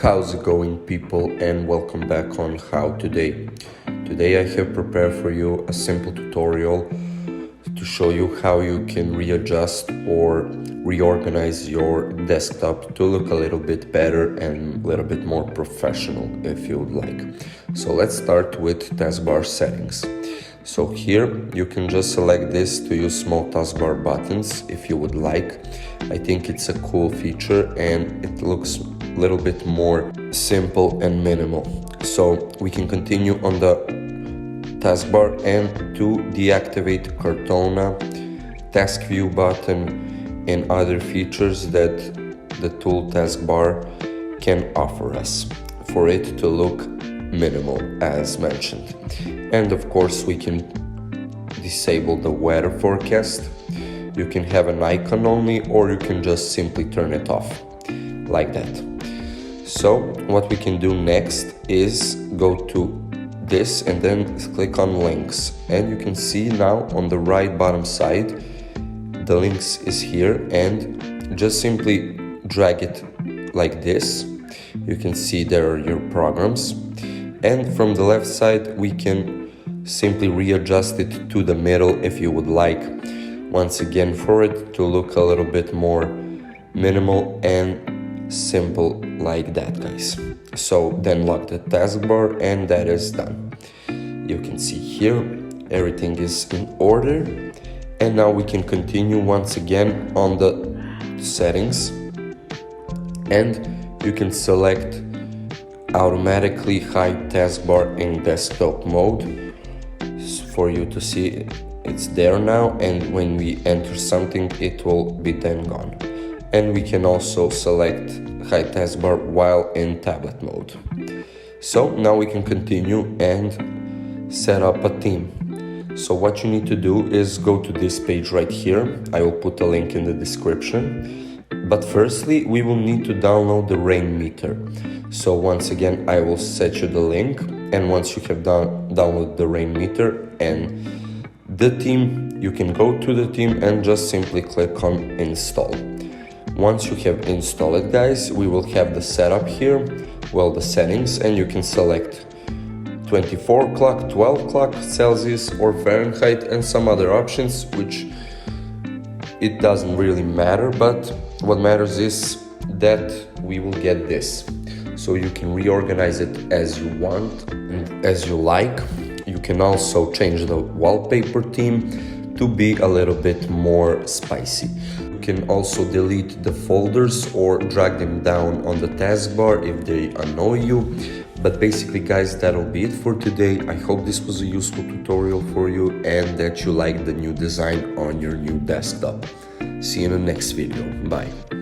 How's it going, people, and welcome back on How Today. Today I have prepared for you a simple tutorial to show you how you can readjust or reorganize your desktop to look a little bit better and a little bit more professional if you would like. So let's start with taskbar settings. So here you can just select this to use small taskbar buttons if you would like. I think it's a cool feature and it looks a little bit more simple and minimal. So we can continue on the taskbar and to deactivate Cortana, task view button and other features that the tool taskbar can offer us for it to look minimal as mentioned. And of course we can disable the weather forecast. You can have an icon only, or you can just simply turn it off like that. So what we can do next is go to this and then click on links, and you can see now on the right bottom side the links is here, and just simply drag it like this. You can see there are your programs, and from the left side we can simply readjust it to the middle if you would like, once again for it to look a little bit more minimal and simple like that, guys. So then lock the taskbar and that is done. You can see here everything is in order, and now we can continue once again on the settings, and you can select automatically hide taskbar in desktop mode for you to see it's there now, and when we enter something it will be then gone. And we can also select hide taskbar while in tablet mode. So now we can continue and set up a theme. So what you need to do is go to this page right here. I will put a link in the description. But firstly, we will need to download the Rainmeter. So once again, I will set you the link. And once you have downloaded the Rainmeter and the theme, you can go to the theme and just simply click on install. Once you have installed it, guys, we will have the setup here, well, the settings, and you can select 24 o'clock, 12 o'clock Celsius or Fahrenheit and some other options, which it doesn't really matter, but what matters is that we will get this. So you can reorganize it as you want and as you like. You can also change the wallpaper theme to be a little bit more spicy. You can also delete the folders or drag them down on the taskbar if they annoy you. But basically, guys, that'll be it for today. I hope this was a useful tutorial for you and that you like the new design on your new desktop. See you in the next video. Bye.